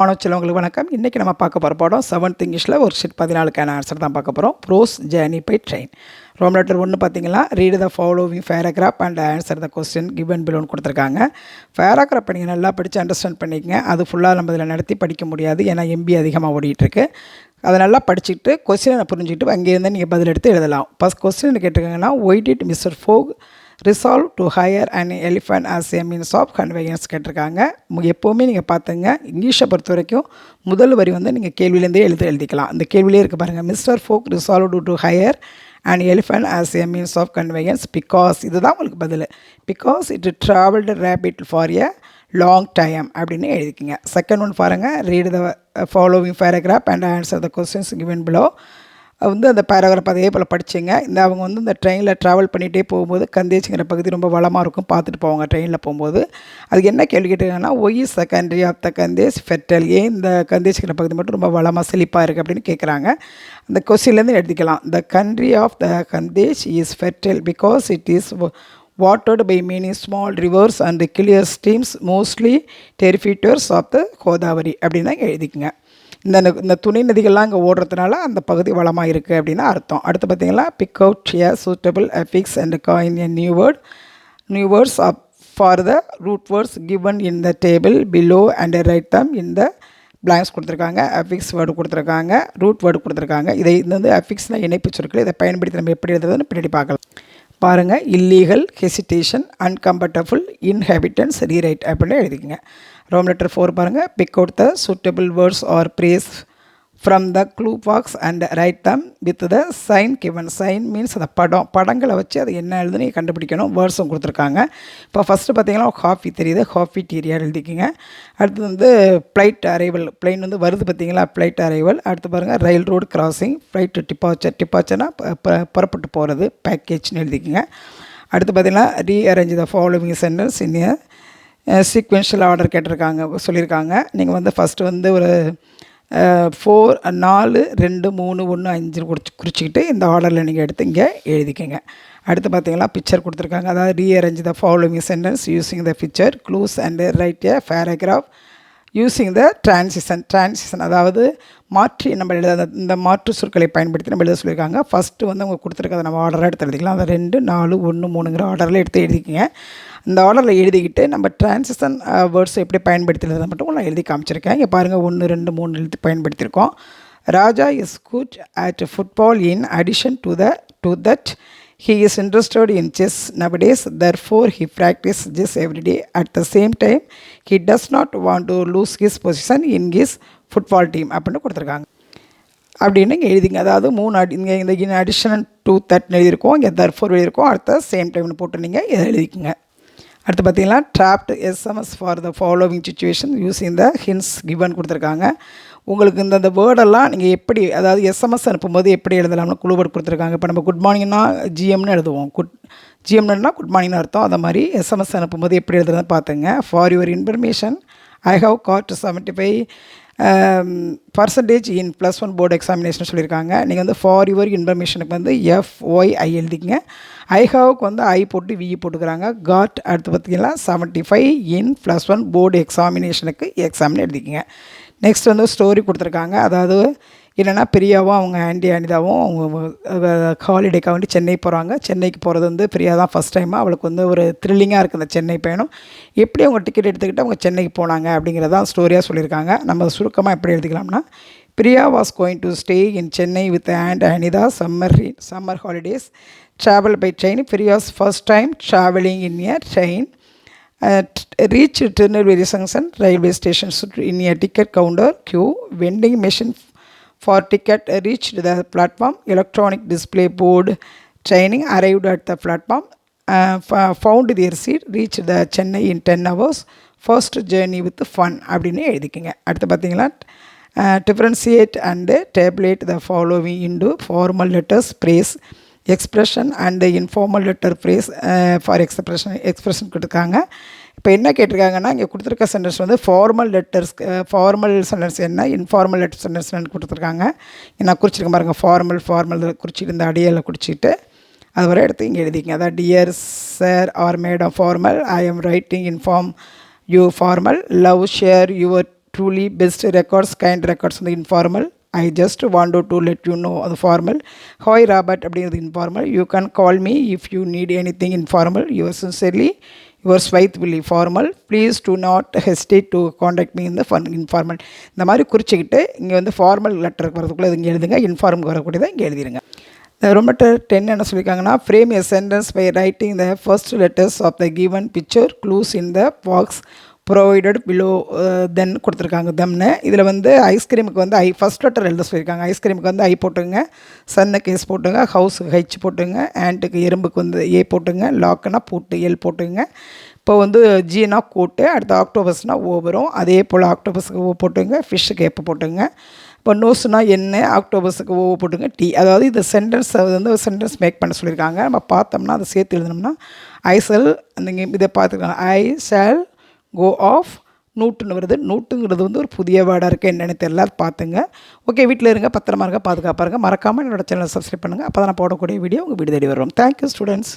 மாணவ வணக்கம். இன்றைக்கி நம்ம பார்க்க போகிற பாடம் 7th இங்கிலீஷில் ஒரு ஷீட் 14க்கான ஆன்சர் தான் பார்க்க போகிறோம். Prose journey by train. ரோம் லெட்டர் 1 பார்த்தீங்கன்னா read the following paragraph and answer the question given பிலோன்னு கொடுத்துருக்காங்க. பேராகிராஃப் நீங்கள் நல்லா படித்து அண்டர்ஸ்டாண்ட் பண்ணிக்கங்க. அது ஃபுல்லாக நம்ம இதில் நடத்தி படிக்க முடியாது, ஏன்னா எம்பி அதிகமாக ஓடிட்டுருக்கு. அதை நல்லா படிச்சுட்டு கொஸ்டினை புரிஞ்சுக்கிட்டு அங்கேருந்து நீங்கள் பதில் எடுத்து எழுதலாம். ஃபஸ்ட் கொஸ்டின் கேட்டிருக்காங்கன்னா, why did Mister Fogg resolve to hire and elephant as a means of conveyance கேட்டிருக்காங்க. எப்போவுமே நீங்கள் பார்த்துங்க, இங்கிலீஷை பொறுத்த வரைக்கும் முதல் வரி நீங்கள் கேள்வியிலேருந்தே எழுதிக்கலாம். அந்த கேள்வியிலே இருக்குது பாருங்கள், mister Fogg resolve to hire and elephant as a means of conveyance because, இதுதான் உங்களுக்கு பதில். Because it travelled rapid for a long time அப்படின்னு எழுதிக்கிங்க. செகண்ட் ஒன் பாருங்கள், read the following paragraph and answer the questions given below. அந்த paragraph அதே போல் படிச்சுங்க. அவங்க இந்த ட்ரெயினில் ட்ராவல் பண்ணிகிட்டே போகும்போது கந்தேஜுங்கிற பகுதி ரொம்ப வளமாக இருக்கும், பார்த்துட்டு போவாங்க ட்ரெயினில் போகும்போது. அதுக்கு என்ன கேள்வி கேட்டிருக்காங்கன்னா, why is the country of the Ganges fertile, ஏன் இந்த கந்தேஜுங்கிற பகுதி மட்டும் ரொம்ப வளமாக செழிப்பாக இருக்குது அப்படின்னு கேட்குறாங்க. அந்த கொஸ்டின்லேருந்து எழுதிக்கலாம். The country of the Ganges is fertile because it is watered by many small rivers and clear streams, mostly tributaries of the Godavari அப்படின்னா எழுதிக்குங்க. இந்த துணை நதிகள்லாம் இங்கே ஓடுறதுனால அந்த பகுதி வளமாக இருக்குது அப்படின்னு அர்த்தம். அடுத்து பார்த்தீங்கன்னா, pick out a suitable affix and coin a new words for the root words given in the table below and write them in the blanks கொடுத்துருக்காங்க. அஃபிக்ஸ் வேர்டு கொடுத்துருக்காங்க, ரூட் வேர்டு கொடுத்துருக்காங்க. இதை அஃபிக்ஸ்னால் இணைப்பு சொற்கள். இதை பயன்படுத்தி நம்ம எப்படி எழுதுறதுன்னு பின்னாடி பார்க்கலாம். பாருங்கள், illegal, hesitation, uncomfortable, inhabitants, rewrite அப்படின்னு எழுதிக்கங்க. ரோம் லெட்டர் 4 பாருங்கள், pick out the suitable words or phrase from the clue box and write them with the sign given. Sign means அந்த படங்களை வச்சு அது என்ன எழுதுன்னு கண்டுபிடிக்கணும். வேர்ட்ஸும் கொடுத்துருக்காங்க. இப்போ ஃபஸ்ட்டு பார்த்தீங்கன்னா காஃபி தெரியுது, காஃபி டீரியா எழுதிக்கிங்க. அடுத்து ஃப்ளைட் அரைவல், பிளைன் வருது பார்த்தீங்களா, ஃப்ளைட் அரைவல். அடுத்து பாருங்கள், ரயில் ரோடு கிராசிங், ஃப்ளைட் டிபார்ச்சர்னால் புறப்பட்டு போகிறது, பேக்கேஜ்னு எழுதிக்கிங்க. அடுத்து பார்த்தீங்கன்னா, rearrange the following sentence in sequential order கேட்டிருக்காங்க, சொல்லியிருக்காங்க. நீங்கள் ஃபஸ்ட்டு ஒரு 4 2 2 3 1 5 குறிச்சிக்கிட்டு இந்த ஆர்டரில் நீங்கள் எடுத்து இங்கே எழுதிக்கங்க. அடுத்து பார்த்தீங்கன்னா, பிக்சர் கொடுத்துருக்காங்க. அதாவது rearrange the following sentence using the picture clues and right a paragraph using the transition அதாவது மாற்றி நம்ம எழுத இந்த மாற்று சொற்களை பயன்படுத்தி நம்ம எழுத சொல்லியிருக்காங்க. ஃபஸ்ட்டு அவங்க கொடுத்துருக்கதை நம்ம ஆர்டராக எடுத்து எழுதிக்கலாம். அதை 2 4 1 3ங்கிற ஆர்டரில் எடுத்து எழுதிக்கிங்க. இந்த ஆர்டரில் எழுதிக்கிட்டு நம்ம டிரான்சிஷன் வேர்ட்ஸ் எப்படி பயன்படுத்துறதை மட்டும் நான் எழுதி காமிச்சிருக்கேன். இங்கே பாருங்கள், 1 2 3 எழுதி பயன்படுத்தியிருக்கோம். Raja is good at football in addition to that he is interested in chess nowadays, therefore he practices chess every day. At the same time, he does not want to lose his position in his football team அப்படின்னு கொடுத்துருக்காங்க. அப்படின்னு இங்கே எழுதிங்க. அதாவது 3 இங்கே இந்த இன் additional to that எழுதியிருக்கோம், இங்கே தர்ஃபோர் எழுதியிருக்கோம். அடுத்த சேம் டைம்னு போட்டு நீங்கள் இதை எழுதிக்குங்க. அடுத்து பார்த்தீங்கன்னா, dropped SMS for the following situation using the hints given கொடுத்துருக்காங்க. உங்களுக்கு இந்த வேர்டெல்லாம் நீங்கள் எப்படி, அதாவது எஸ்எம்எஸ் அனுப்பும்போது எப்படி எழுதலாம்னு குழு வேர்டு கொடுத்துருக்காங்க. இப்போ நம்ம குட் மார்னிங்னா ஜிஎம்னு எழுதுவோம், ஜிஎம்னா குட் மார்னிங்னு அர்த்தம். அதை மாதிரி எஸ்எம்எஸ் அனுப்பும்போது எப்படி எழுதுறதுன்னு பார்த்துங்க. For your information I have got 75% in +1 board examination சொல்லியிருக்காங்க. நீங்கள் ஃபார் யுவர் இன்ஃபர்மேஷனுக்கு FYI எழுதிங்க. ஐ ஹாவுக்கு ஐ போட்டு வி போட்டுக்கிறாங்க. காட் அடுத்து பார்த்தீங்கன்னா 75 இன் +1 போர்டு எக்ஸாமினேஷனுக்கு எக்ஸாம்னு எழுதிக்கிங்க. நெக்ஸ்ட் ஸ்டோரி கொடுத்துருக்காங்க. அதாவது என்னென்னா, பிரியாவும் அவங்க ஆண்டி அனிதாவும் அவங்க ஹாலிடேக்காக வேண்டி சென்னை போகிறாங்க. சென்னைக்கு போகிறது பிரியா தான் ஃபஸ்ட் டைமாக. அவளுக்கு ஒரு த்ரில்லிங்காக இருக்குது அந்த சென்னை பயணம். எப்படி அவங்க டிக்கெட் எடுத்துக்கிட்டு அவங்க சென்னைக்கு போனாங்க அப்படிங்கிறதான் ஸ்டோரியாக சொல்லியிருக்காங்க. நம்ம சுருக்கமாக எப்படி எழுதிக்கலாம்னா, Priya was going to stay in Chennai with and Anita summer holidays travel by train. Priya's first time traveling in a train. Reached Tirunelveli Junction railway station in a ticket counter queue. Vending machine for ticket reached the platform. Electronic display board training arrived at the platform. Found their seat. Reached the Chennai in 10 hours. First journey with fun அப்படின்னு எழுதிக்கிங்க. அடுத்து பார்த்தீங்கன்னா, differentiate and tabulate the following into formal letters, phrase, expression and informal letter phrase for expression கொடுத்துருக்காங்க. இப்போ என்ன கேட்டிருக்காங்கன்னா, இங்கே கொடுத்துருக்க sentence formal sentence என்ன, informal letter sentence என்ன கொடுத்துருக்காங்க. நான் குறிச்சிருக்கேன் பாருங்கள், ஃபார்மல் குறிச்சிட்டு இந்த அடியில் குறிச்சிட்டு அது வரை எடுத்து இங்கே எழுதிங்க. அதான் dear sir or madam formal, I am writing inform you formal, love share your truly best records, kind records வந்து informal. I just wanted to let you know அது formal. Hi Robert அப்படிங்கிறது informal. You can call me if you need anything informal. Yours sincerely, yours faithfully formal. Please do not hesitate to contact me in the informal. இந்த மாதிரி குறிச்சிக்கிட்டு இங்கே வந்து formal லெட்டருக்கு வரதுக்குள்ளே இங்கே எழுதுங்க, இன்ஃபார்முக்கு வரக்கூடியதை இங்கே எழுதிடுங்க. ரொம்ப 10 என்ன சொல்லியிருக்காங்கன்னா, frame a sentence by writing the first letters of the given picture clues in the box provided below then கொடுத்துருக்காங்க தெம்னு. இதில் வந்து ஐஸ்கிரீமுக்கு வந்து ஃபஸ்ட் லெட்டர் எழுத சொல்லியிருக்காங்க. ஐஸ்கிரீமுக்கு வந்து ஐ போட்டுங்க, சன்னுக்கு எஸ் போட்டுங்க, ஹவுஸுக்கு ஹெச் போட்டுங்க, ஆண்ட்டுக்கு எறும்புக்கு வந்து ஏ போட்டுங்க, லாக்குனா பூட்டு எல் போட்டுங்க. இப்போ வந்து ஜீனா கோட்டு, அடுத்து ஆக்டோபஸ்னால் ஓ வரும். அதே போல் ஆக்டோபஸுக்கு ஓ போட்டுங்க, ஃபிஷ்ஷுக்கு எப்போ போட்டுங்க. இப்போ நோஸ்னால் என்ன, ஆக்டோபஸுக்கு ஓ போட்டுங்க டி. அதாவது இந்த சென்டென்ஸ் வந்து சென்டென்ஸ் மேக் பண்ண சொல்லியிருக்காங்க. நம்ம பார்த்தோம்னா அதை சேர்த்து எழுதணும்னா ஐ செல், அந்த இதை பார்த்துருக்காங்க, ஐ ஷால் கோ ஆஃப் நூட்டுன்னு வருது. நூட்டுங்கிறது வந்து ஒரு புதிய வேர்டாக இருக்குது, என்னென்னு தெரியல, அது பார்த்துங்க. ஓகே, வீட்டில் இருங்க, பத்திரமா இருங்க, பாதுகாப்பாக இருங்க. மறக்காமல் என்னோட சேனலை சப்ஸ்கிரைப் பண்ணுங்கள். அப்போ தான் நான் போடக்கூடிய வீடியோ உங்கள் வீடு தேடி வரும். Thank you students.